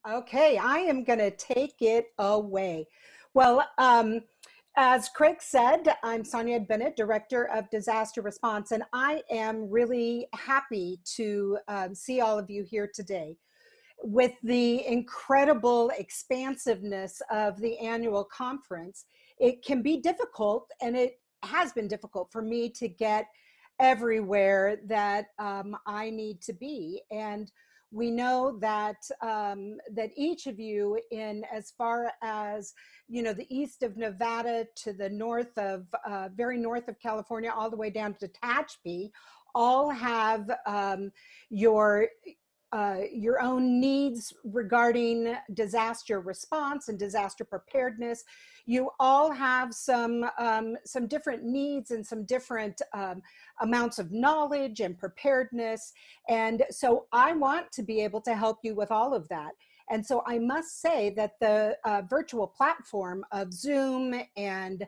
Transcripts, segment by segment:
Okay, I am going to take it away. Well, as Craig said, I'm Sonya Bennett, Director of Disaster Response, and I am really happy to see all of you here today. With the incredible expansiveness of the annual conference, it can be difficult, and it has been difficult for me to get everywhere that I need to be. And we know that that each of you, in as far as the east of Nevada to the north of very north of California, all the way down to Tehachapi, all have your own needs regarding disaster response and disaster preparedness. You all have some different needs and some different amounts of knowledge and preparedness. And so I want to be able to help you with all of that. And so I must say that the virtual platform of Zoom and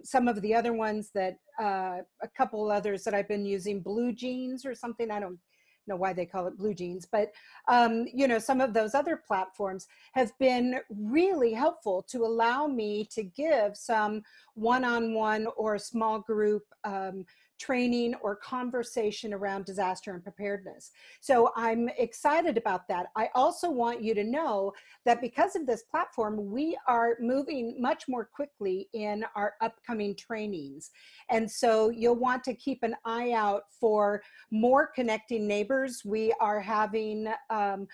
some of the other ones that, a couple others that I've been using, Blue Jeans or something, I don't know why they call it Blue Jeans, but some of those other platforms have been really helpful to allow me to give some one-on-one or small group training or conversation around disaster and preparedness. So I'm excited about that. I also want you to know that because of this platform, we are moving much more quickly in our upcoming trainings. And so you'll want to keep an eye out for more Connecting Neighbors. We are having an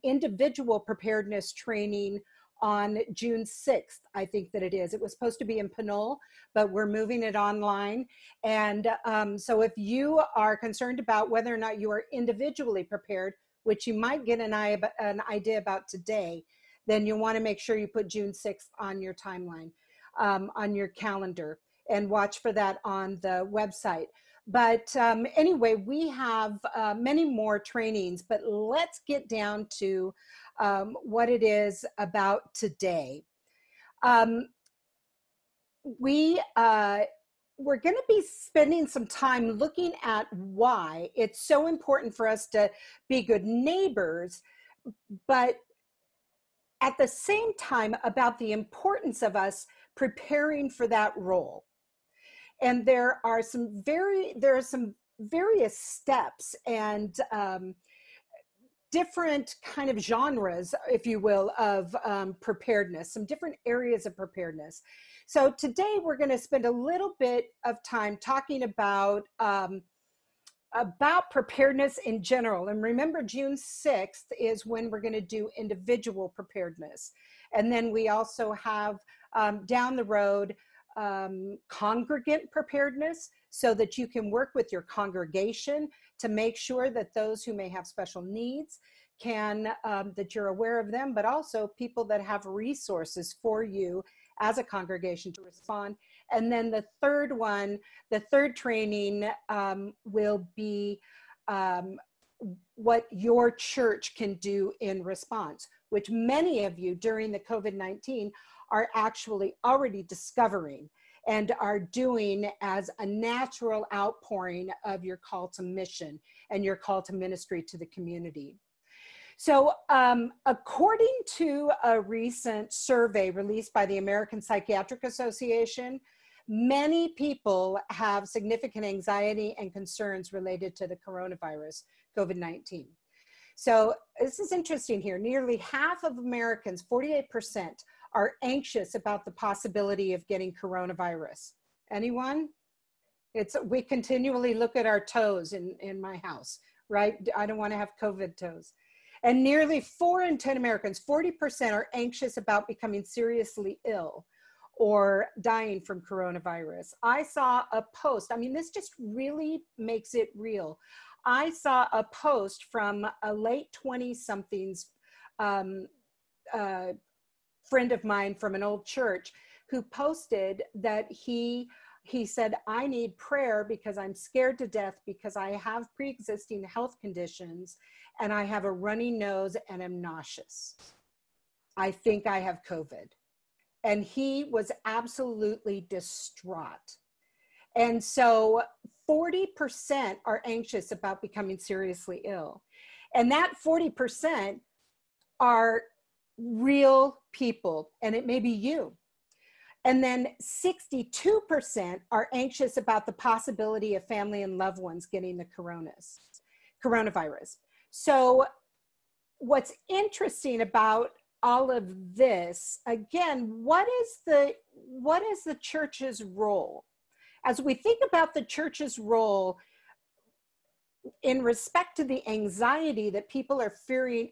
individual preparedness training on June 6th, I think that it is. It was supposed to be in Pinole, but we're moving it online. And so if you are concerned about whether or not you are individually prepared, which you might get an idea about today, then you want to make sure you put June 6th on your timeline, on your calendar, and watch for that on the website. But anyway, we have many more trainings, but let's get down to what it is about today. We're going to be spending some time looking at why it's so important for us to be good neighbors, but at the same time about the importance of us preparing for that role. And there are some various steps and different kind of genres, if you will, of preparedness, some different areas of preparedness. So today we're going to spend a little bit of time talking about preparedness in general. And remember, June 6th is when we're going to do individual preparedness. And then we also have down the road congregant preparedness, so that you can work with your congregation to make sure that those who may have special needs can, that you're aware of them, but also people that have resources for you as a congregation to respond. And then the third training will be what your church can do in response, which many of you during the COVID-19 are actually already discovering and are doing as a natural outpouring of your call to mission and your call to ministry to the community. So according to a recent survey released by the American Psychiatric Association, many people have significant anxiety and concerns related to the coronavirus, COVID-19. So this is interesting here. Nearly half of Americans, 48%, are anxious about the possibility of getting coronavirus. Anyone? We continually look at our toes in my house, right? I don't want to have COVID toes. And nearly 4 in 10 Americans, 40%, are anxious about becoming seriously ill or dying from coronavirus. I saw a post, I mean, this just really makes it real. I saw a post from a late 20-somethings friend of mine from an old church who posted that he said, I need prayer because I'm scared to death because I have pre-existing health conditions and I have a runny nose and I'm nauseous. I think I have COVID. And he was absolutely distraught. And so 40% are anxious about becoming seriously ill. And that 40% are real people, and it may be you. And then 62% are anxious about the possibility of family and loved ones getting the coronavirus. So what's interesting about all of this, again, what is the church's role? As we think about the church's role in respect to the anxiety that people are feeling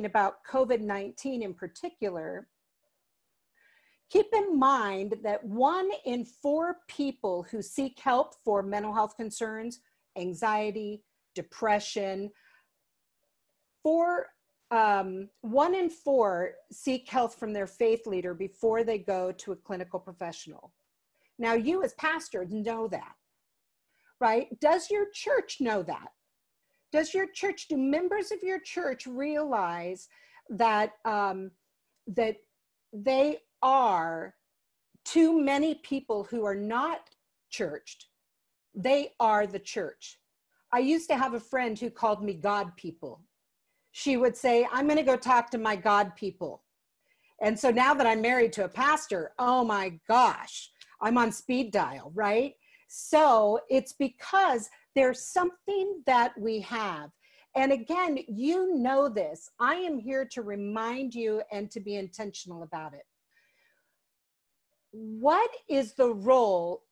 about COVID-19 in particular, keep in mind that 1 in 4 people who seek help for mental health concerns, anxiety, depression, 1 in 4 seek help from their faith leader before they go to a clinical professional. Now, you as pastors know that, right? Does your church know that? Do members of your church realize that, that they are, too many people who are not churched, they are the church? I used to have a friend who called me God people. She would say, I'm going to go talk to my God people. And so now that I'm married to a pastor, oh my gosh, I'm on speed dial, right? So it's because there's something that we have. And again, you know this. I am here to remind you and to be intentional about it. What is the role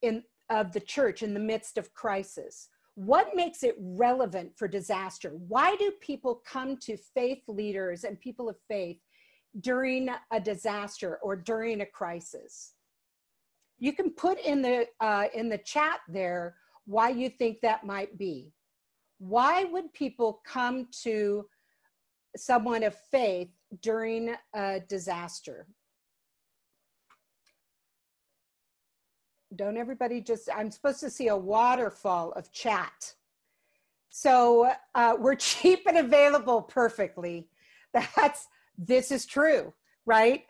of the church in the midst of crisis? What makes it relevant for disaster? Why do people come to faith leaders and people of faith during a disaster or during a crisis? You can put in the chat there why you think that might be. Why would people come to someone of faith during a disaster? Don't everybody just, I'm supposed to see a waterfall of chat. So we're cheap and available perfectly. This is true, right?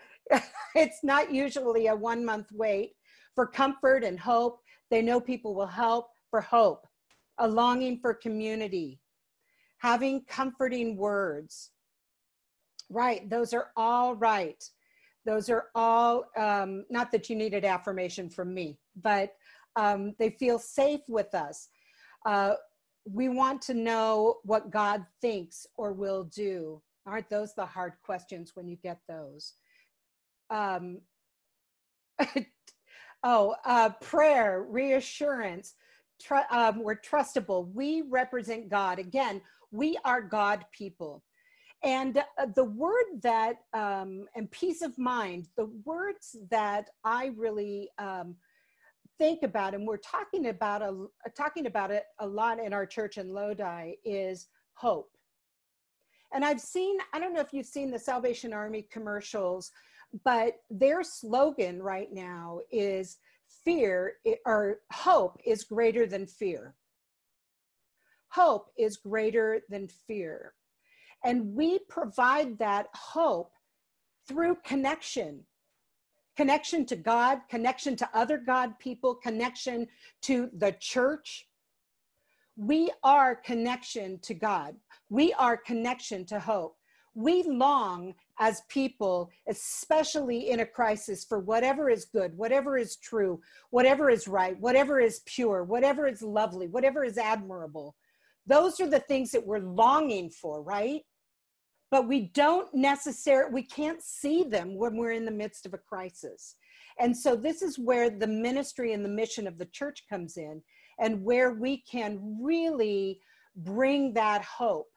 It's not usually a 1-month wait for comfort and hope. They know people will help for hope, a longing for community, having comforting words. Right, those are all right. Those are all, not that you needed affirmation from me, but they feel safe with us. We want to know what God thinks or will do. Aren't those the hard questions when you get those? Prayer, reassurance, we're trustable. We represent God. Again, we are God people. And the word that, and peace of mind, the words that I really think about, and we're talking about it a lot in our church in Lodi, is hope. And I've seen, I don't know if you've seen the Salvation Army commercials, but their slogan right now is hope is greater than fear. Hope is greater than fear. And we provide that hope through connection to God, connection to other God people, connection to the church. We are connection to God. We are connection to hope. We long as people, especially in a crisis, for whatever is good, whatever is true, whatever is right, whatever is pure, whatever is lovely, whatever is admirable. Those are the things that we're longing for, right? But we can't see them when we're in the midst of a crisis. And so this is where the ministry and the mission of the church comes in, and where we can really bring that hope.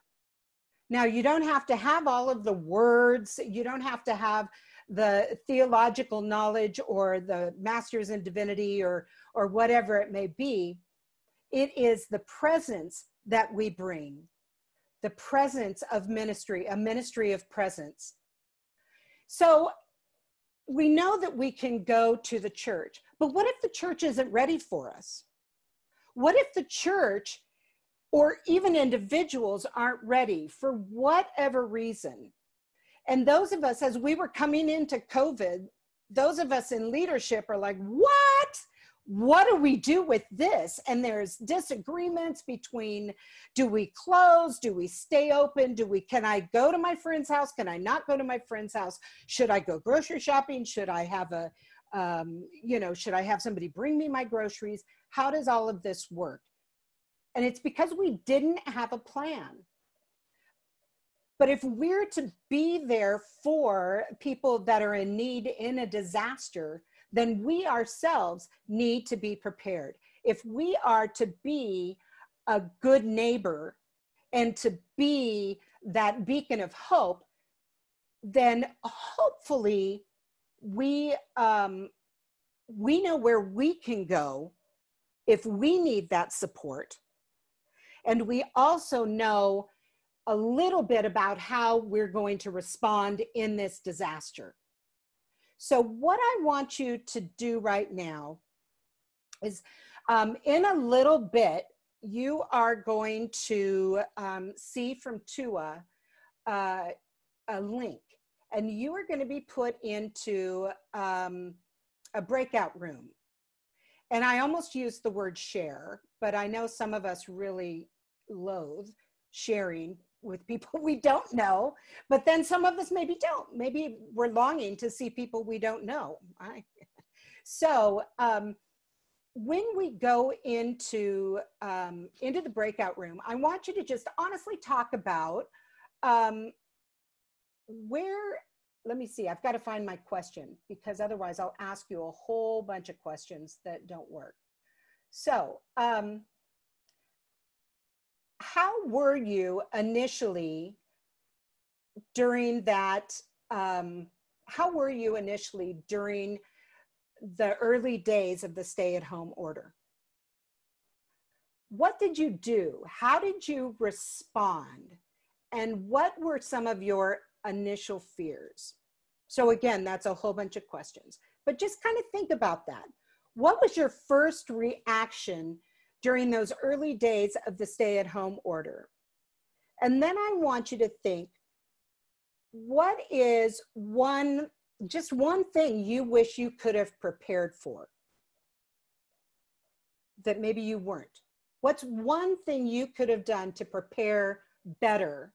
Now, you don't have to have all of the words. You don't have to have the theological knowledge or the master's in divinity or whatever it may be. It is the presence that we bring, the presence of ministry, a ministry of presence. So we know that we can go to the church, but what if the church isn't ready for us? What if the church or even individuals aren't ready for whatever reason? And those of us, as we were coming into COVID, those of us in leadership are like, what? what do we do with this? And there's disagreements between, do we close? Do we stay open? Can I go to my friend's house? Can I not go to my friend's house? Should I go grocery shopping? Should I have should I have somebody bring me my groceries? How does all of this work? And it's because we didn't have a plan. But if we're to be there for people that are in need in a disaster, then we ourselves need to be prepared. If we are to be a good neighbor and to be that beacon of hope, then hopefully we know where we can go if we need that support. And we also know a little bit about how we're going to respond in this disaster. So what I want you to do right now is in a little bit, you are going to see from Tua a link, and you are going to be put into a breakout room. And I almost used the word share, but I know some of us really loathe sharing with people we don't know, but then some of us maybe don't. Maybe we're longing to see people we don't know. So when we go into the breakout room, I want you to just honestly talk about let me see, I've got to find my question, because otherwise I'll ask you a whole bunch of questions that don't work. So, how were you initially during that, how were you initially during the early days of the stay-at-home order? What did you do? How did you respond? And what were some of your initial fears? So again, that's a whole bunch of questions, but just kind of think about that. What was your first reaction during those early days of the stay-at-home order? And then I want you to think, what is just one thing you wish you could have prepared for that maybe you weren't? What's one thing you could have done to prepare better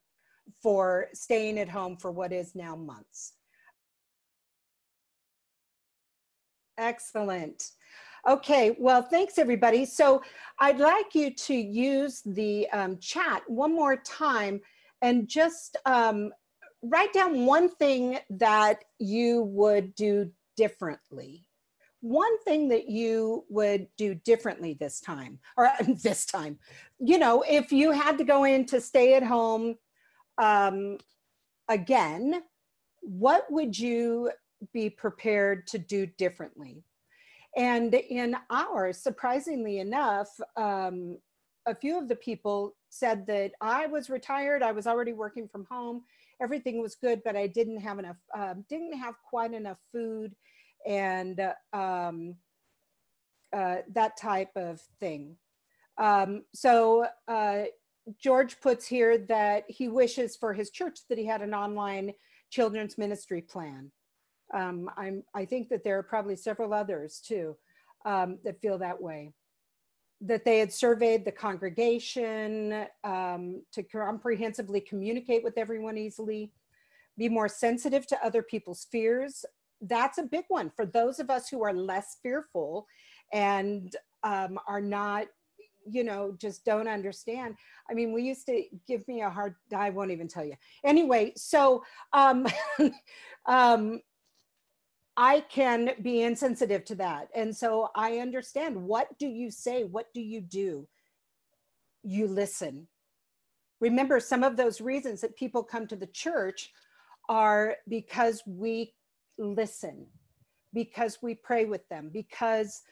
for staying at home for what is now months? Excellent. Okay, well, thanks everybody. So I'd like you to use the chat one more time and just write down one thing that you would do differently. One thing that you would do differently this time, or this time, if you had to go in to stay at home again, what would you be prepared to do differently? And in ours, surprisingly enough, a few of the people said that I was retired, I was already working from home, everything was good, but I didn't have enough, didn't have quite enough food, and that type of thing. So George puts here that he wishes for his church that he had an online children's ministry plan. I think that there are probably several others too that feel that way. That they had surveyed the congregation to comprehensively communicate with everyone easily, be more sensitive to other people's fears. That's a big one for those of us who are less fearful and are not, just don't understand. I mean, we used to give me a hard, I won't even tell you. Anyway, so I can be insensitive to that. And so I understand. What do you say? What do? You listen. Remember, some of those reasons that people come to the church are because we listen, because we pray with them, because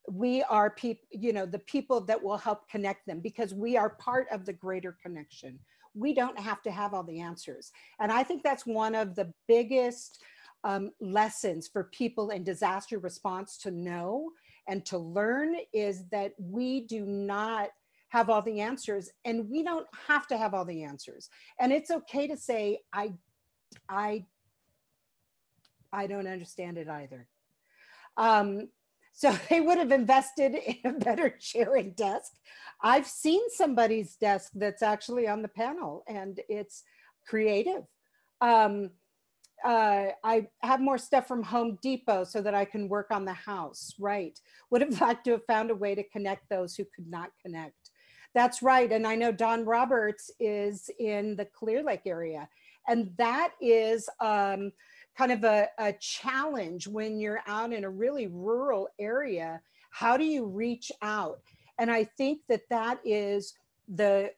we are people, the people that will help connect them, because we are part of the greater connection. We don't have to have all the answers. And I think that's one of the biggest lessons for people in disaster response to know and to learn, is that we do not have all the answers, and we don't have to have all the answers. And it's okay to say, I don't understand it either. So they would have invested in a better chair and desk. I've seen somebody's desk that's actually on the panel, and it's creative. I have more stuff from Home Depot so that I can work on the house, right? Would have liked to have found a way to connect those who could not connect. That's right. And I know Don Roberts is in the Clear Lake area. And that is kind of a challenge when you're out in a really rural area. How do you reach out? And I think that that is the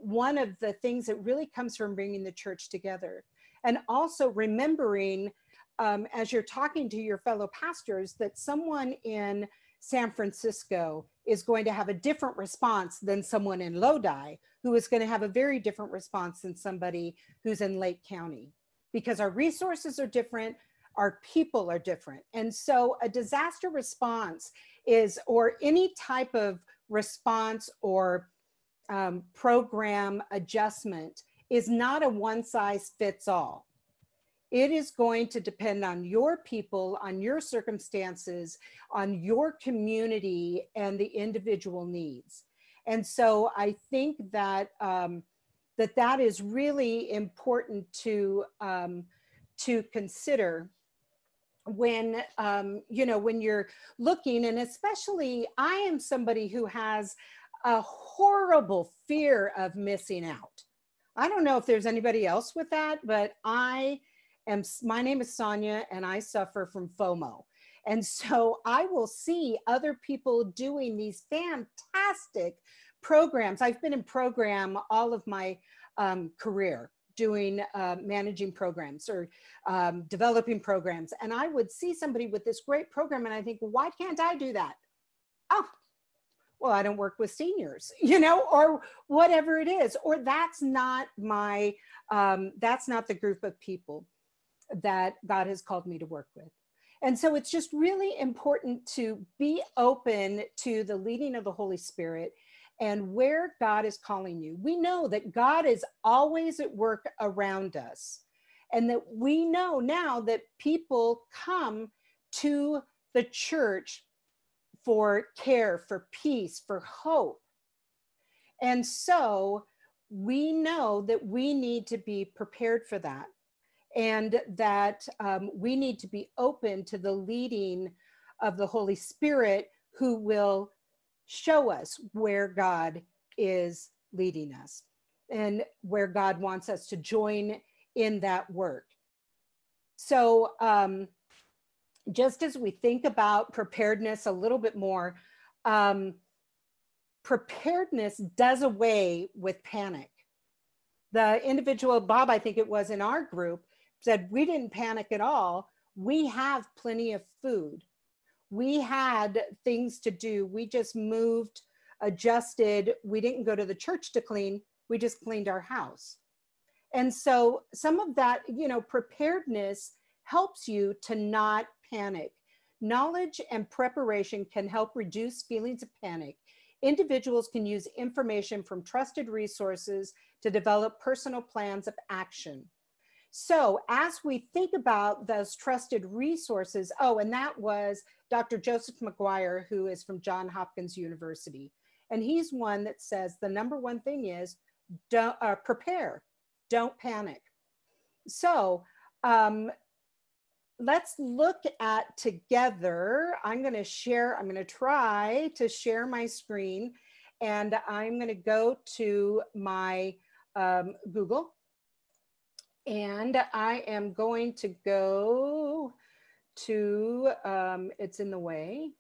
one of the things that really comes from bringing the church together. And also remembering, as you're talking to your fellow pastors, that someone in San Francisco is going to have a different response than someone in Lodi, who is going to have a very different response than somebody who's in Lake County, because our resources are different, our people are different. And so a disaster response is, or any type of response or program adjustment, is not a one size fits all. It is going to depend on your people, on your circumstances, on your community, and the individual needs. And so I think that that is really important to consider when when you're looking. And especially, I am somebody who has a horrible fear of missing out. I don't know if there's anybody else with that, but my name is Sonya, and I suffer from FOMO. And so I will see other people doing these fantastic programs. I've been in program all of my career, doing managing programs or developing programs. And I would see somebody with this great program, and I think, well, why can't I do that? Oh, well, I don't work with seniors, or whatever it is, or that's not the group of people that God has called me to work with. And so it's just really important to be open to the leading of the Holy Spirit and where God is calling you. We know that God is always at work around us, and that we know now that people come to the church for care, for peace, for hope. And so we know that we need to be prepared for that, and that we need to be open to the leading of the Holy Spirit, who will show us where God is leading us and where God wants us to join in that work. So just as we think about preparedness a little bit more, preparedness does away with panic. The individual, Bob, I think it was in our group, said we didn't panic at all. We have plenty of food. We had things to do. We just moved, adjusted. We didn't go to the church to clean. We just cleaned our house. And so some of that, preparedness helps you to not panic. Knowledge and preparation can help reduce feelings of panic. Individuals can use information from trusted resources to develop personal plans of action. So as we think about those trusted resources, and that was Dr. Joseph McGuire, who is from Johns Hopkins University. And he's one that says the number one thing is prepare, don't panic. So let's look at together. I'm going to try to share my screen, and I'm going to go to my Google. And I am going to go to, it's in the way.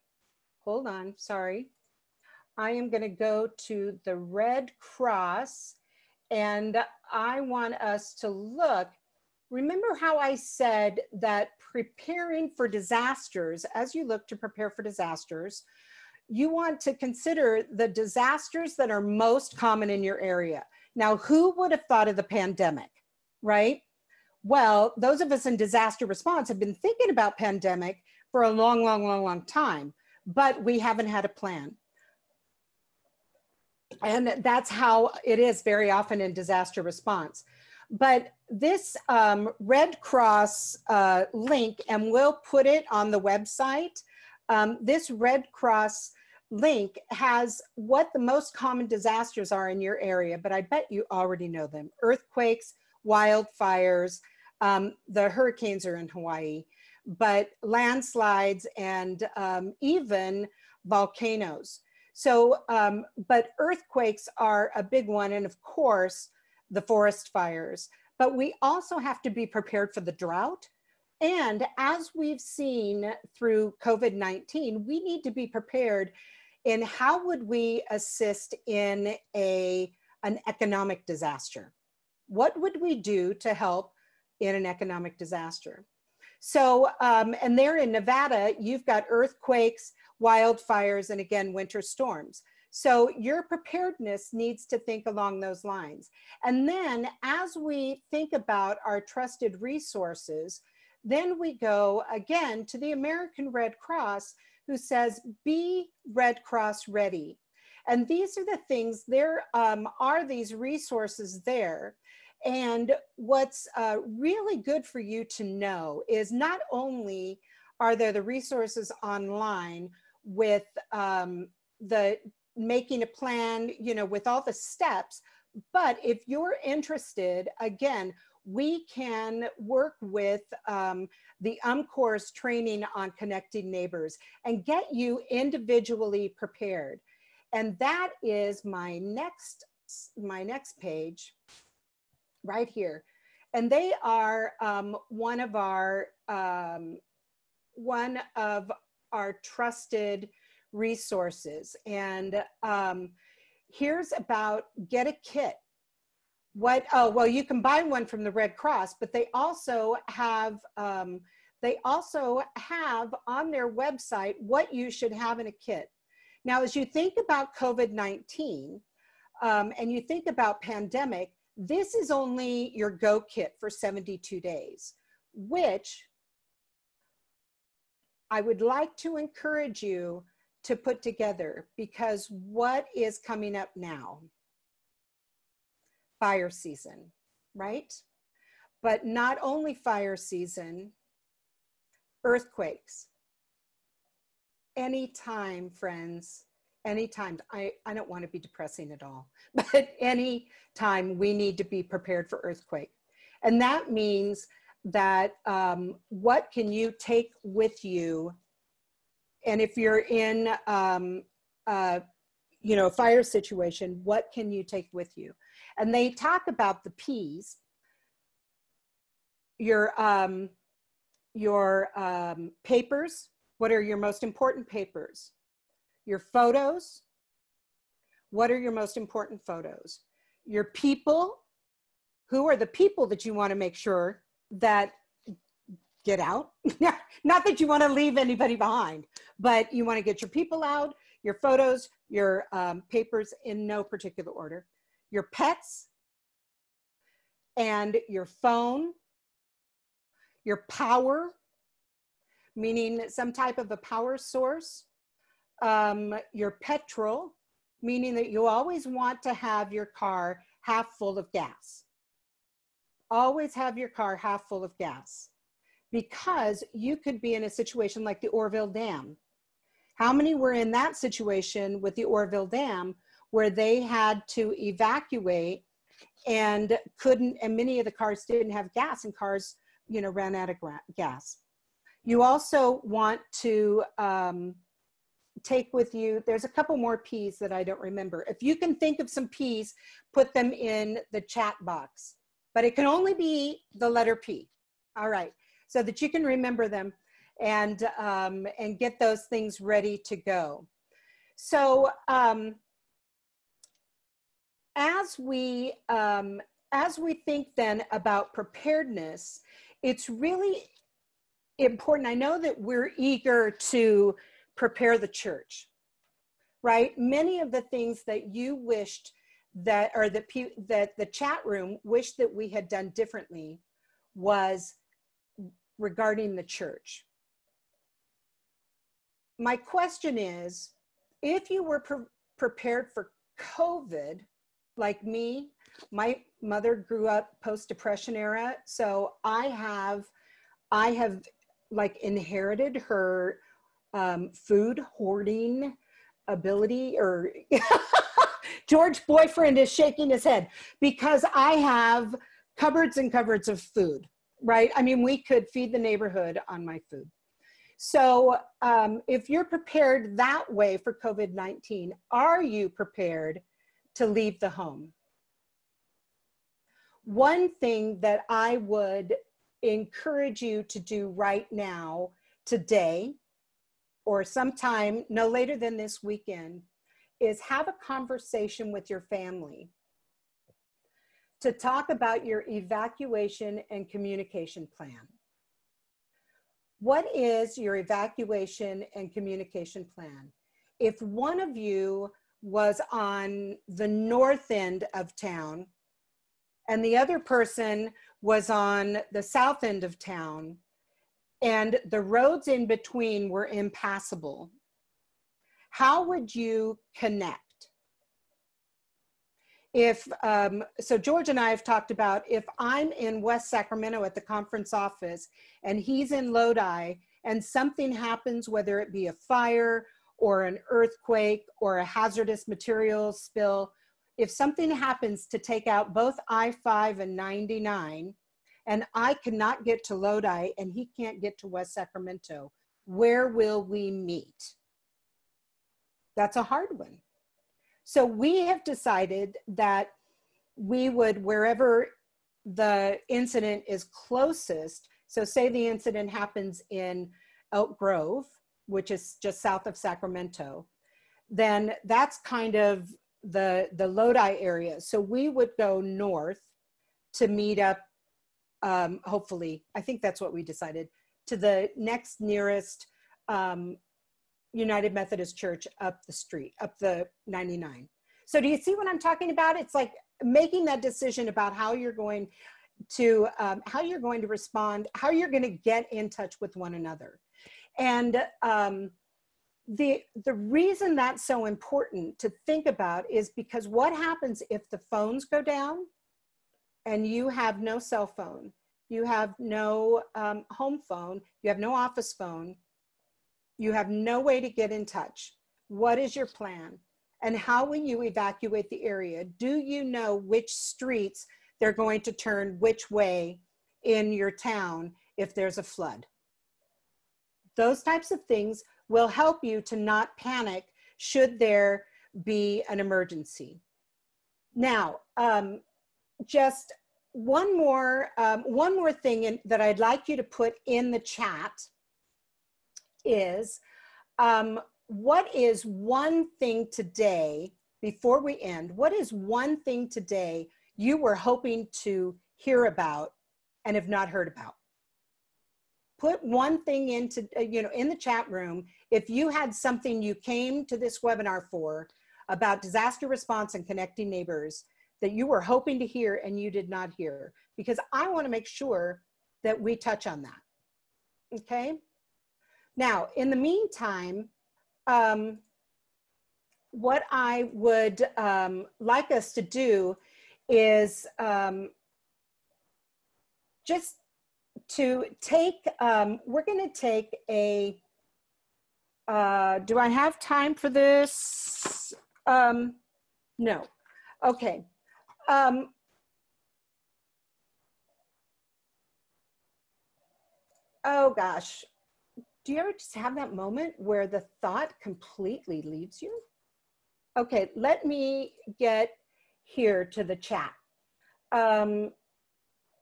Hold on, sorry. I am going to go to the Red Cross, and I want us to look. Remember how I said that preparing for disasters, as you look to prepare for disasters, you want to consider the disasters that are most common in your area. Now, who would have thought of the pandemic? Right? Well, those of us in disaster response have been thinking about pandemic for a long time, but we haven't had a plan. And that's how it is very often in disaster response. But this Red Cross link, and we'll put it on the website, This Red Cross link has what the most common disasters are in your area, but I bet you already know them. Earthquakes, wildfires, the hurricanes are in Hawaii, but landslides and even volcanoes. So, but earthquakes are a big one, and of course, the forest fires. But we also have to be prepared for the drought. And as we've seen through COVID-19, we need to be prepared in how would we assist in an economic disaster? What would we do to help in an economic disaster? So, and there in Nevada, you've got earthquakes, wildfires, and again, winter storms. So your preparedness needs to think along those lines. And then as we think about our trusted resources, then we go again to the American Red Cross, who says, be Red Cross ready. And these are the things, there are these resources there. And what's really good for you to know is not only are there the resources online with the making a plan, you know, with all the steps, but if you're interested, again, we can work with the UMCOR's training on connecting neighbors and get you individually prepared. And that is my next page right here. And they are one of our trusted resources. And here's about get a kit. Oh, well, you can buy one from the Red Cross, but they also have on their website what you should have in a kit. Now, as you think about COVID-19 and you think about pandemic, this is only your go kit for 72 days, which I would like to encourage you to put together, because what is coming up now? Fire season, right? But not only fire season, earthquakes. Anytime, friends, anytime. I don't want to be depressing at all, but any time we need to be prepared for earthquake. And that means that what can you take with you? And if you're in you know, a fire situation, what can you take with you? And they talk about the P's, your papers. What are your most important papers? Your photos. What are your most important photos? Your people. Who are the people that you want to make sure that get out? Not that you want to leave anybody behind, but you want to get your people out, your photos, your papers in no particular order, your pets, and your phone, your power, meaning some type of a power source, your petrol, meaning that you always want to have your car half full of gas. Always have your car half full of gas, because you could be in a situation like the Oroville Dam. How many were in that situation with the Oroville Dam where they had to evacuate and couldn't, and many of the cars didn't have gas, and cars, you know, ran out of gas. You also want to take with you, there's a couple more P's that I don't remember. If you can think of some P's, put them in the chat box, but it can only be the letter P. All right, so that you can remember them and get those things ready to go. So as we think then about preparedness, it's really important. I know that we're eager to prepare the church, right? Many of the things that you wished that, or that the chat room wished that we had done differently was regarding the church. My question is, if you were prepared for COVID, like me, my mother grew up post-Depression era, so I have like inherited her food hoarding ability, or George boyfriend is shaking his head, because I have cupboards and cupboards of food, right? I mean, we could feed the neighborhood on my food. So if you're prepared that way for COVID-19, are you prepared to leave the home? One thing that I would encourage you to do right now, today, or sometime no later than this weekend, is have a conversation with your family to talk about your evacuation and communication plan. What is your evacuation and communication plan? If one of you was on the north end of town and the other person was on the south end of town, and the roads in between were impassable, how would you connect? If, so George and I have talked about, if I'm in West Sacramento at the conference office and he's in Lodi and something happens, whether it be a fire or an earthquake or a hazardous materials spill, if something happens to take out both I-5 and 99, and I cannot get to Lodi and he can't get to West Sacramento, where will we meet? That's a hard one. So we have decided that we would, wherever the incident is closest, so say the incident happens in Elk Grove, which is just south of Sacramento, then that's kind of the Lodi area. So we would go north to meet up, hopefully, I think that's what we decided, to the next nearest United Methodist Church up the street, up the 99. So do you see what I'm talking about? It's like making that decision about how you're going to respond, how you're going to get in touch with one another. And the reason that's so important to think about is because what happens if the phones go down and you have no cell phone, you have no home phone, you have no office phone, you have no way to get in touch? What is your plan? And how will you evacuate the area? Do you know which streets they're going to turn which way in your town if there's a flood? Those types of things will help you to not panic should there be an emergency. Now, just one more thing that I'd like you to put in the chat is, what is one thing today, before we end, what is one thing today you were hoping to hear about and have not heard about? Put one thing into, in the chat room. If you had something you came to this webinar for about disaster response and connecting neighbors that you were hoping to hear and you did not hear, because I want to make sure that we touch on that. Okay? Now, in the meantime, what I would like us to do is just to take, we're going to take a, do I have time for this? No. Okay. Oh gosh. Do you ever just have that moment where the thought completely leaves you? Okay, let me get here to the chat.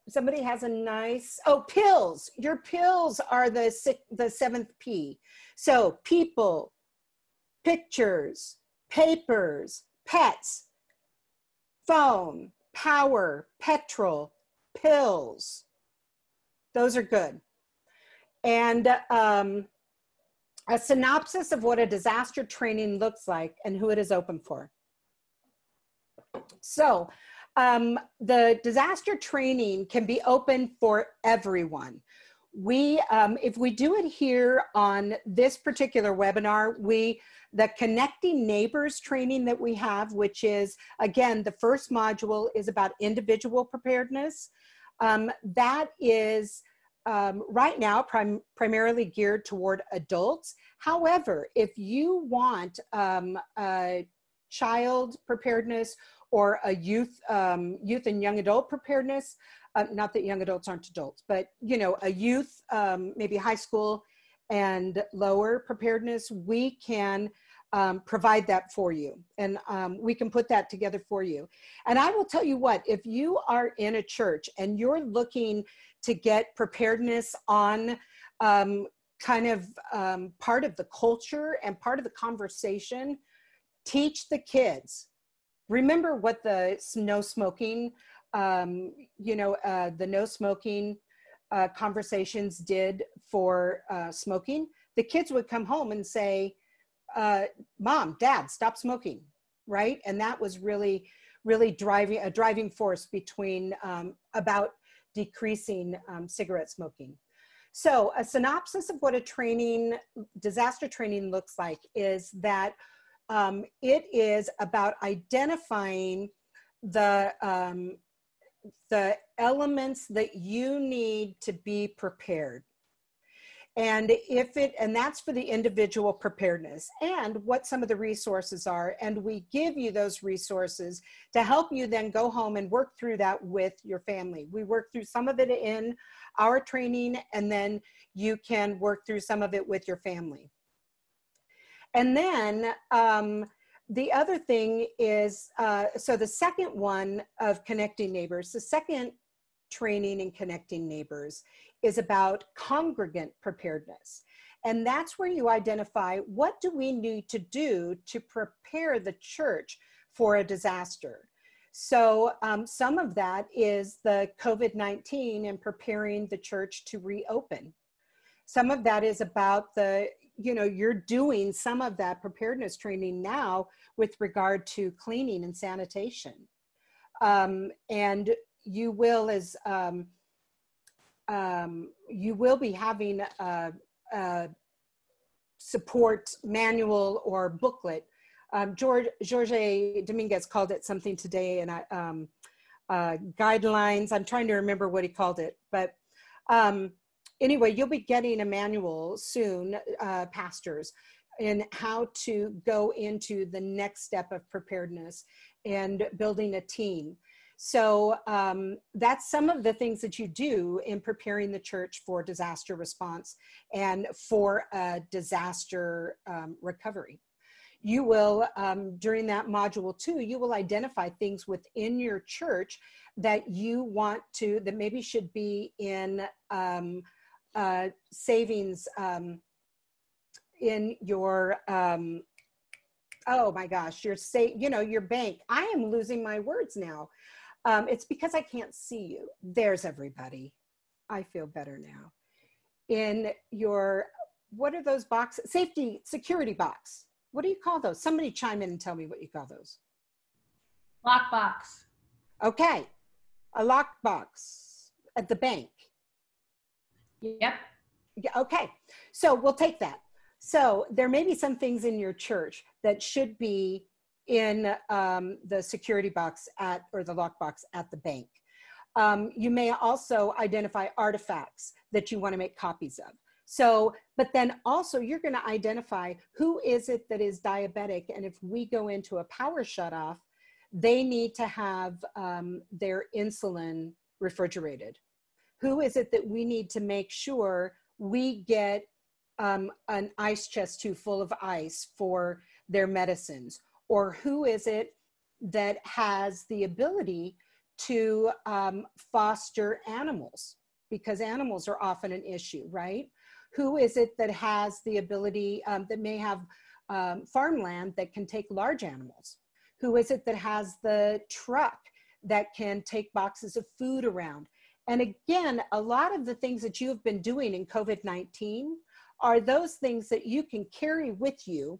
Somebody has a nice, oh, pills. Your pills are the seventh P. So people, pictures, papers, pets, phone, power, petrol, pills. Those are good. And a synopsis of what a disaster training looks like and who it is open for. So the disaster training can be open for everyone. If we do it here on this particular webinar, the Connecting Neighbors training that we have, which is, again, the first module is about individual preparedness. That is right now primarily geared toward adults. However, if you want a child preparedness or a youth and young adult preparedness, not that young adults aren't adults, but you know, a youth, maybe high school and lower preparedness, we can provide that for you, and we can put that together for you. And I will tell you what, if you are in a church and you're looking to get preparedness on kind of part of the culture and part of the conversation, teach the kids. Remember what the no smoking, the no smoking conversations did for smoking. The kids would come home and say, Mom, Dad, stop smoking, right? And that was really, really driving force between about decreasing cigarette smoking. So a synopsis of what a disaster training looks like is that it is about identifying the elements that you need to be prepared. And that's for the individual preparedness and what some of the resources are. And we give you those resources to help you then go home and work through that with your family. We work through some of it in our training, and then you can work through some of it with your family. And then the other thing is, so the second one of connecting neighbors, the second training in connecting neighbors is about congregant preparedness. And that's where you identify what do we need to do to prepare the church for a disaster. So some of that is the COVID-19 and preparing the church to reopen. Some of that is about you're doing some of that preparedness training now with regard to cleaning and sanitation. And you will be having a support manual or booklet. Jorge Dominguez called it something today, and guidelines. I'm trying to remember what he called it, but anyway, you'll be getting a manual soon, pastors, in how to go into the next step of preparedness and building a team. So that's some of the things that you do in preparing the church for disaster response and for disaster recovery. You will, during that module 2, you will identify things within your church that you want to, that maybe should be in savings in your, oh my gosh, your bank. I am losing my words now. It's because I can't see you. There's everybody. I feel better now. In your, what are those boxes? Security box. What do you call those? Somebody chime in and tell me what you call those. Lockbox. Okay. A lockbox at the bank. Yep. Yeah, okay. So we'll take that. So there may be some things in your church that should be in the security box or the lockbox at the bank. You may also identify artifacts that you want to make copies of. So, but then also you're going to identify who is it that is diabetic, and if we go into a power shutoff, they need to have their insulin refrigerated. Who is it that we need to make sure we get an ice chest too full of ice for their medicines? Or who is it that has the ability to foster animals? Because animals are often an issue, right? Who is it that has the ability, that may have farmland that can take large animals? Who is it that has the truck that can take boxes of food around? And again, a lot of the things that you have been doing in COVID-19 are those things that you can carry with you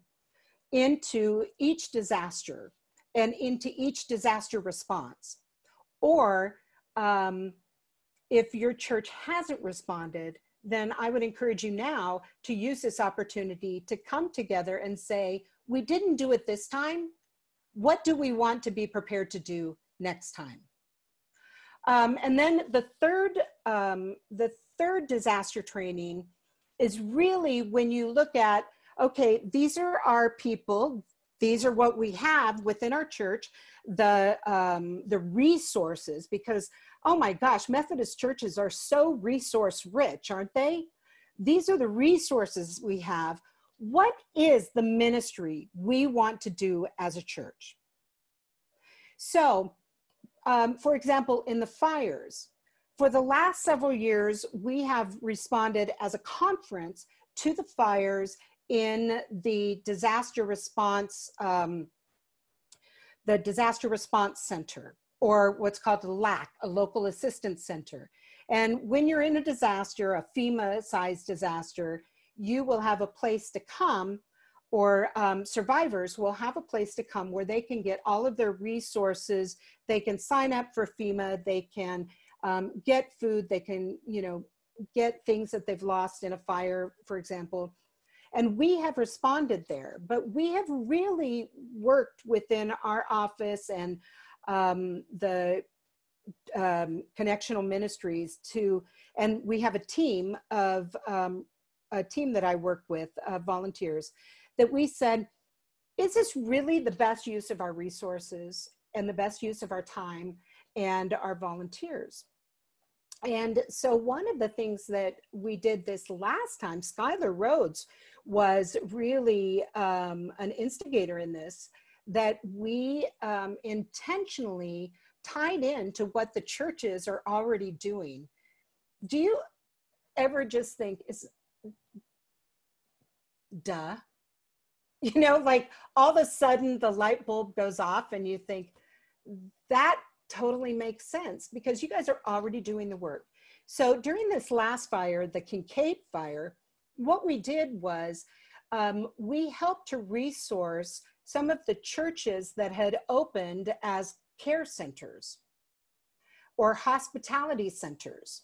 into each disaster and into each disaster response. Or if your church hasn't responded, then I would encourage you now to use this opportunity to come together and say, we didn't do it this time. What do we want to be prepared to do next time? And then the third the third disaster training is really when you look at, okay, these are our people, these are what we have within our church, the resources, because, oh my gosh, Methodist churches are so resource rich, aren't they? These are the resources we have. What is the ministry we want to do as a church? So, for example, in the fires, for the last several years, we have responded as a conference to the fires in the disaster response center, or what's called the LAC, a local assistance center. And when you're in a disaster, a FEMA-sized disaster, you will have a place to come, or survivors will have a place to come where they can get all of their resources. They can sign up for FEMA, they can get food, they can, get things that they've lost in a fire, for example. And we have responded there, but we have really worked within our office and the connectional ministries and we have a team that I work with, volunteers, that we said, is this really the best use of our resources and the best use of our time and our volunteers? And so one of the things that we did this last time, Skylar Rhodes was really an instigator in this, that we intentionally tied into what the churches are already doing. Do you ever just think, duh? Like all of a sudden the light bulb goes off and you think, that totally makes sense because you guys are already doing the work. So during this last fire, the Kincaid fire, what we did was we helped to resource some of the churches that had opened as care centers or hospitality centers.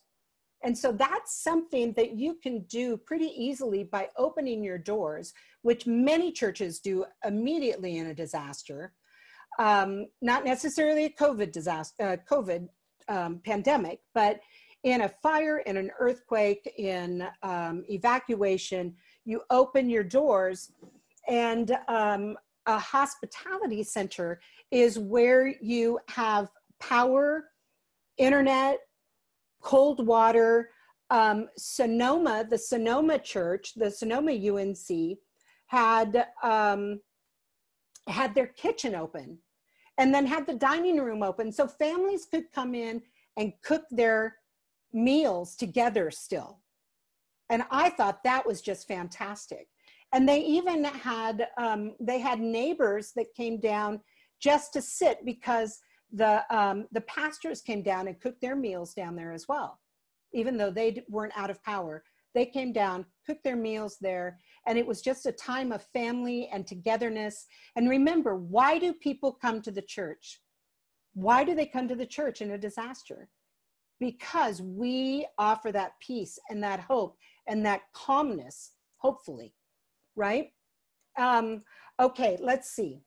And so that's something that you can do pretty easily by opening your doors, which many churches do immediately in a disaster. Not necessarily a COVID pandemic, but in a fire, in an earthquake, in evacuation, you open your doors. And a hospitality center is where you have power, internet, cold water. Sonoma, the Sonoma church, the Sonoma UNC had their kitchen open and then had the dining room open. So families could come in and cook their meals together still. And I thought that was just fantastic. And they even had, neighbors that came down just to sit because the pastors came down and cooked their meals down there as well. Even though they weren't out of power, they came down, cooked their meals there. And it was just a time of family and togetherness. And remember, why do people come to the church? Why do they come to the church in a disaster? Because we offer that peace and that hope and that calmness, hopefully, right? Okay, let's see.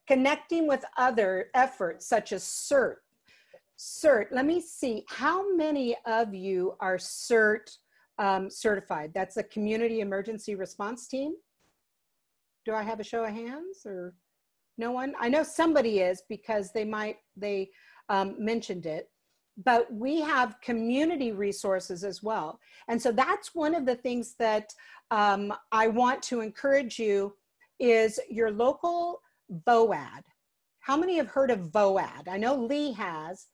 Connecting with other efforts such as CERT. CERT, let me see, how many of you are CERT certified? That's a Community Emergency Response Team. Do I have a show of hands or no one? I know somebody is because they mentioned it, but we have community resources as well. And so that's one of the things that I want to encourage you is your local VOAD. How many have heard of VOAD? I know Lee has,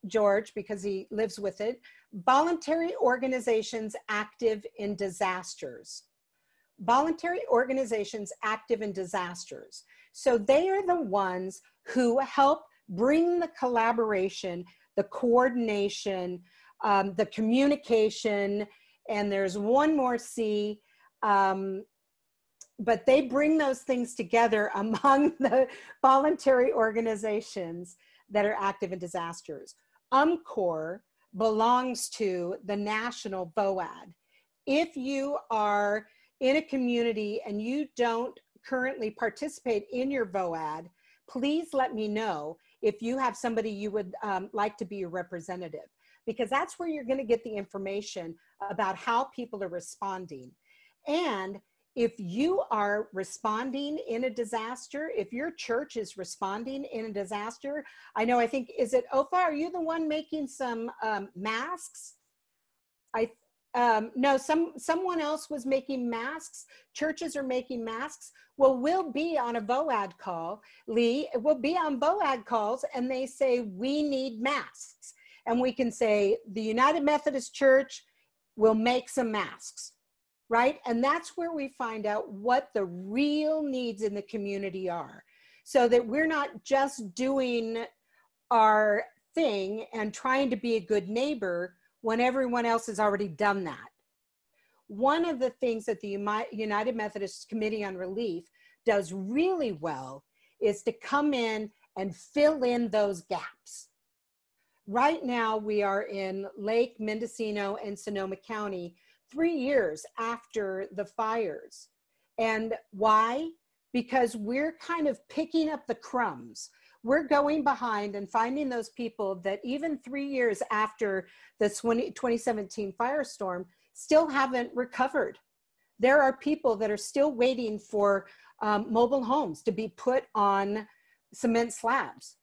George, because he lives with it. Voluntary Organizations Active in Disasters. Voluntary organizations active in disasters. So they are the ones who help bring the collaboration, the coordination, the communication, and there's one more C, but they bring those things together among the voluntary organizations that are active in disasters. UMCOR belongs to the national VOAD. If you are in a community and you don't currently participate in your VOAD, please let me know. if you have somebody you would like to be your representative, because that's where you're going to get the information about how people are responding. And if you are responding in a disaster, if your church is responding in a disaster, I know, I think, is it Ofa, are you the one making some masks? No, someone else was making masks. Churches are making masks. Well, we'll be on a VOAD call, Lee, we'll be on VOAD calls, and they say, we need masks. And we can say, the United Methodist Church will make some masks, right? And that's where we find out what the real needs in the community are, so that we're not just doing our thing and trying to be a good neighbor when everyone else has already done that. One of the things that the United Methodist Committee on Relief does really well is to come in and fill in those gaps. Right now, we are in Lake, Mendocino, and Sonoma County, 3 years after the fires. And why? Because we're kind of picking up the crumbs. We're going behind and finding those people that even 3 years after the 2017 firestorm still haven't recovered. There are people that are still waiting for mobile homes to be put on cement slabs.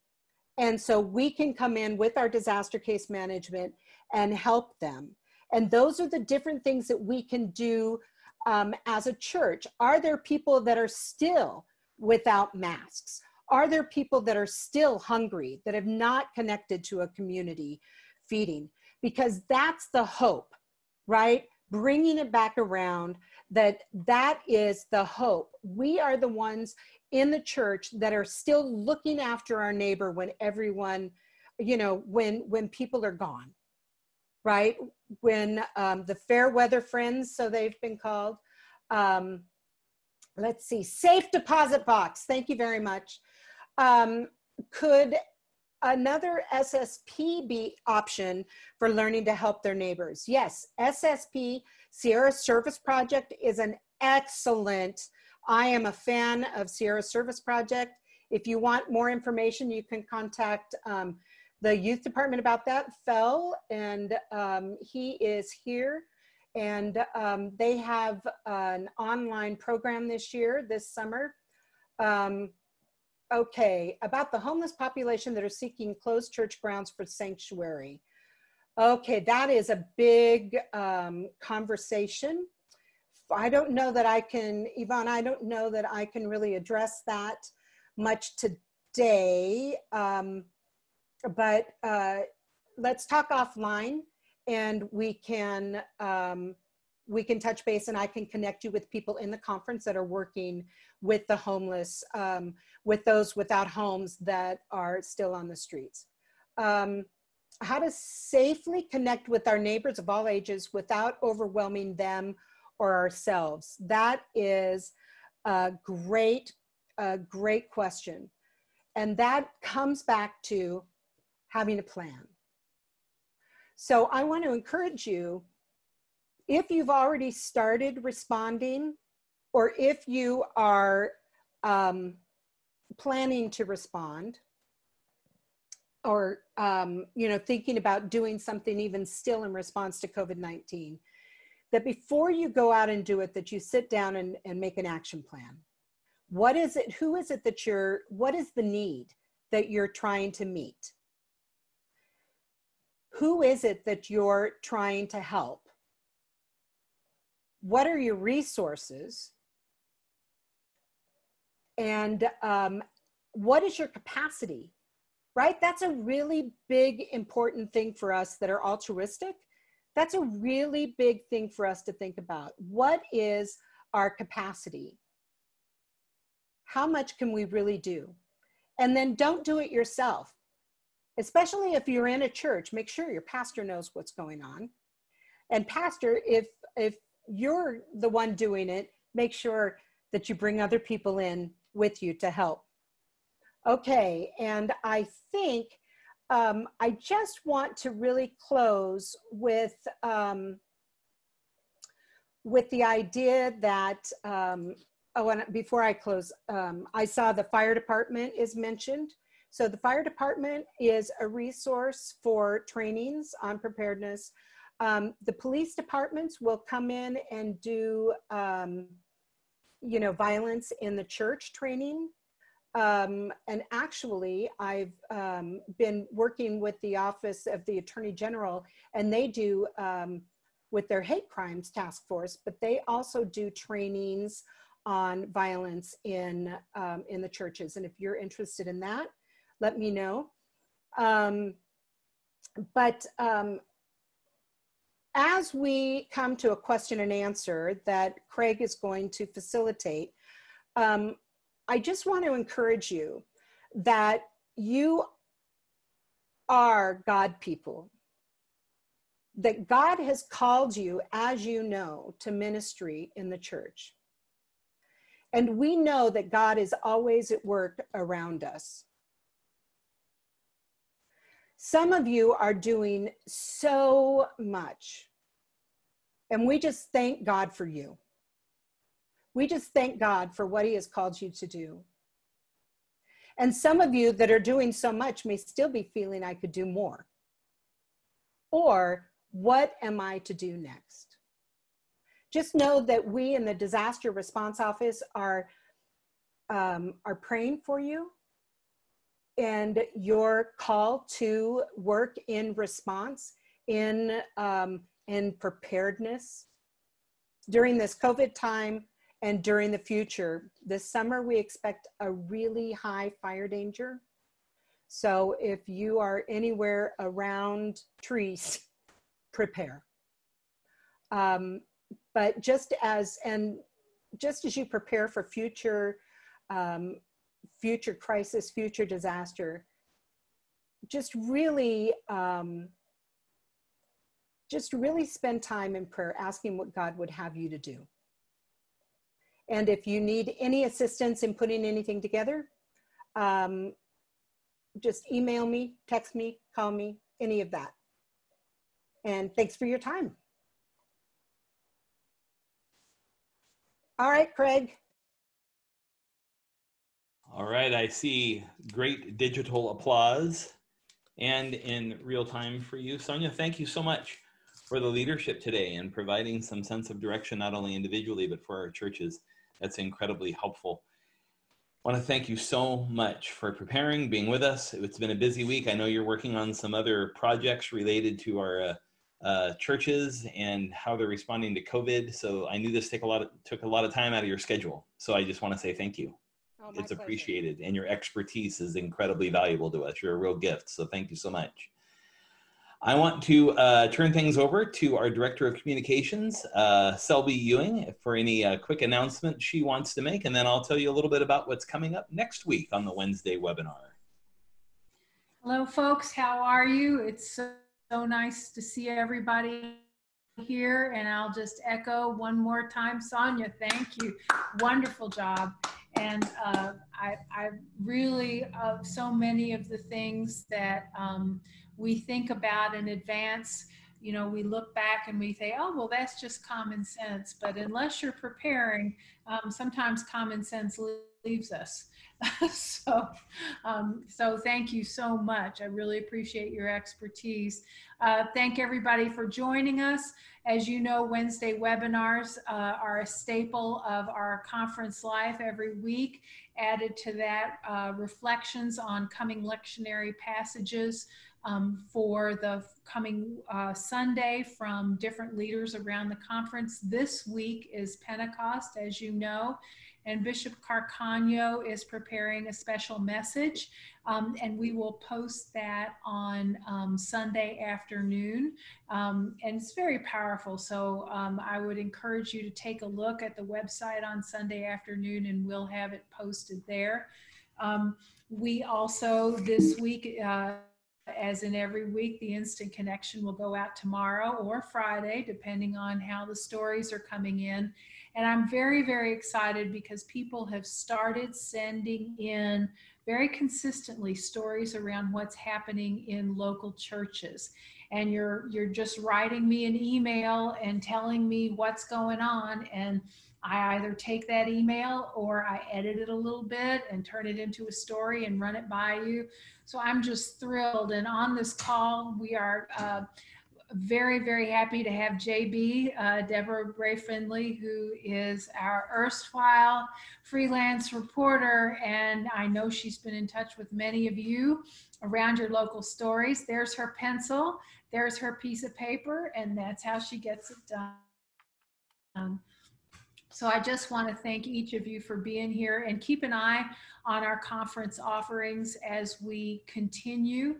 And so we can come in with our disaster case management and help them. And those are the different things that we can do as a church. Are there people that are still without masks? Are there people that are still hungry, that have not connected to a community feeding? Because that's the hope, right? Bringing it back around, that is the hope. We are the ones in the church that are still looking after our neighbor when everyone, you know, when people are gone, right? When the fair weather friends, so they've been called. Let's see, safe deposit box. Thank you very much. Could another SSP be option for learning to help their neighbors? Yes, SSP, Sierra Service Project, is an excellent, I am a fan of Sierra Service Project. If you want more information, you can contact the youth department about that, Phil, and he is here. And they have an online program this summer. Okay, about the homeless population that are seeking closed church grounds for sanctuary. Okay, that is a big conversation. I don't know that I can, Yvonne, I don't know that I can really address that much today, but let's talk offline, and we can touch base, and I can connect you with people in the conference that are working with the homeless, with those without homes that are still on the streets. How to safely connect with our neighbors of all ages without overwhelming them or ourselves. That is a great question. And that comes back to having a plan. So I want to encourage you, if you've already started responding, or if you are planning to respond, or you know, thinking about doing something even still in response to COVID-19, that before you go out and do it, that you sit down and make an action plan. What is it? Who is it that what is the need that you're trying to meet? Who is it that you're trying to help? What are your resources? And what is your capacity, right? That's a really big, important thing for us that are altruistic. That's a really big thing for us to think about. What is our capacity? How much can we really do? And then don't do it yourself. Especially if you're in a church, make sure your pastor knows what's going on. And pastor, if you're the one doing it, make sure that you bring other people in with you to help. Okay, and I think I just want to really close with the idea that, oh, and before I close, I saw the fire department is mentioned. So the fire department is a resource for trainings on preparedness. The police departments will come in and do, violence in the church training. And actually, I've been working with the Office of the Attorney General, and they do with their hate crimes task force, but they also do trainings on violence in the churches. And if you're interested in that, let me know. As we come to a question and answer that Craig is going to facilitate, I just want to encourage you that you are God people, that God has called you, as you know, to ministry in the church. And we know that God is always at work around us. Some of you are doing so much, and we just thank God for you. We just thank God for what he has called you to do. And some of you that are doing so much may still be feeling I could do more. Or what am I to do next? Just know that we in the Disaster Response Office are praying for you and your call to work in response, in preparedness during this COVID time. And during the future, this summer, we expect a really high fire danger. So if you are anywhere around trees, prepare. But just as you prepare for future crisis, future disaster, just really spend time in prayer, asking what God would have you to do. And if you need any assistance in putting anything together, just email me, text me, call me, any of that. And thanks for your time. All right, Craig. All right, I see great digital applause and in real time for you. Sonya, thank you so much for the leadership today and providing some sense of direction, not only individually, but for our churches. That's incredibly helpful. I want to thank you so much for preparing, being with us. It's been a busy week. I know you're working on some other projects related to our churches and how they're responding to COVID. So I knew this took a lot of time out of your schedule. So I just want to say thank you. Oh, it's pleasure. Appreciated. And your expertise is incredibly valuable to us. You're a real gift. So thank you so much. I want to turn things over to our Director of Communications, Selby Ewing, for any quick announcement she wants to make, and then I'll tell you a little bit about what's coming up next week on the Wednesday webinar. Hello, folks. How are you? It's so nice to see everybody here, and I'll just echo one more time, Sonya, thank you. Wonderful job. And I really, so many of the things that we think about in advance, you know, we look back and we say, oh, well, that's just common sense. But unless you're preparing, sometimes common sense leaves us. So thank you so much. I really appreciate your expertise. Thank everybody for joining us. As you know, Wednesday webinars are a staple of our conference life every week. Added to that, reflections on coming lectionary passages for the coming Sunday from different leaders around the conference. This week is Pentecost, as you know, and Bishop Carcagno is preparing a special message, and we will post that on Sunday afternoon, and it's very powerful. So I would encourage you to take a look at the website on Sunday afternoon, and we'll have it posted there. We also, this week, as in every week, the Instant Connection will go out tomorrow or Friday, depending on how the stories are coming in. And I'm very, very excited because people have started sending in very consistently stories around what's happening in local churches. And you're just writing me an email and telling me what's going on. And I either take that email or I edit it a little bit and turn it into a story and run it by you. So I'm just thrilled. And on this call, we are very, very happy to have JB, Deborah Bray Finley, who is our erstwhile freelance reporter. And I know she's been in touch with many of you around your local stories. There's her pencil, there's her piece of paper, and that's how she gets it done. So I just want to thank each of you for being here, and keep an eye on our conference offerings as we continue.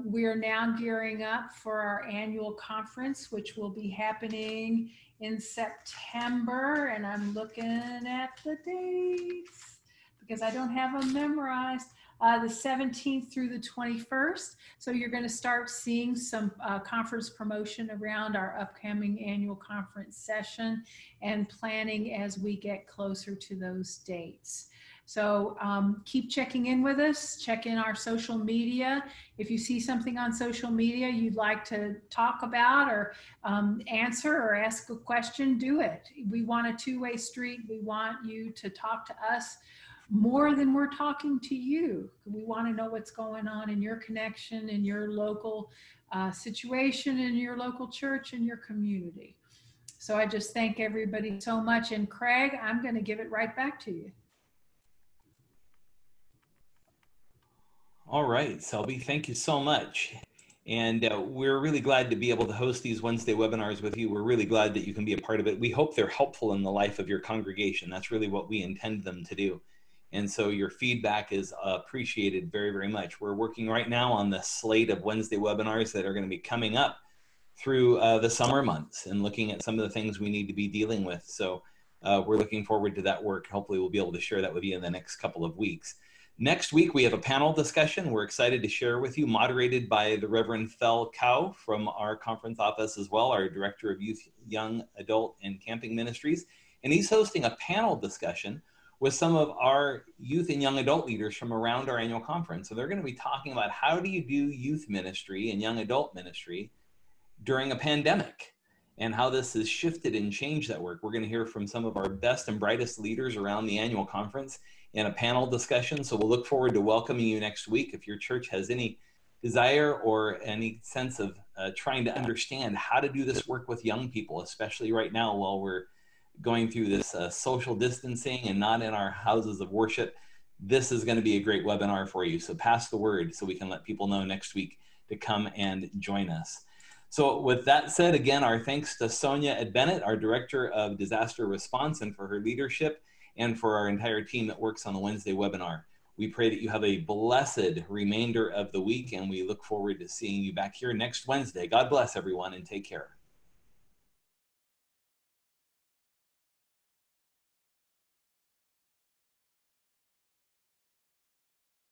We are now gearing up for our annual conference, which will be happening in September. And I'm looking at the dates because I don't have them memorized. The 17th through the 21st. So you're going to start seeing some conference promotion around our upcoming annual conference session and planning as we get closer to those dates. So keep checking in with us, check in our social media. If you see something on social media you'd like to talk about or answer or ask a question, do it. We want a two-way street. We want you to talk to us more than we're talking to you. We want to know what's going on in your connection, in your local situation, in your local church, in your community. So I just thank everybody so much. And Craig, I'm going to give it right back to you. All right, Selby, thank you so much. And we're really glad to be able to host these Wednesday webinars with you. We're really glad that you can be a part of it. We hope they're helpful in the life of your congregation. That's really what we intend them to do. And so your feedback is appreciated very, very much. We're working right now on the slate of Wednesday webinars that are going to be coming up through the summer months and looking at some of the things we need to be dealing with. So we're looking forward to that work. Hopefully we'll be able to share that with you in the next couple of weeks. Next week, we have a panel discussion we're excited to share with you, moderated by the Reverend Fel Cow from our conference office as well, our Director of Youth, Young Adult, and Camping Ministries. And he's hosting a panel discussion with some of our youth and young adult leaders from around our annual conference. So they're going to be talking about how do you do youth ministry and young adult ministry during a pandemic and how this has shifted and changed that work. We're going to hear from some of our best and brightest leaders around the annual conference in a panel discussion. So we'll look forward to welcoming you next week. If your church has any desire or any sense of trying to understand how to do this work with young people, especially right now while we're going through this social distancing and not in our houses of worship, this is going to be a great webinar for you. So pass the word so we can let people know next week to come and join us. So with that said, again, our thanks to Sonya at Bennett, our Director of Disaster Response, and for her leadership, and for our entire team that works on the Wednesday webinar. We pray that you have a blessed remainder of the week, and we look forward to seeing you back here next Wednesday. God bless everyone, and take care.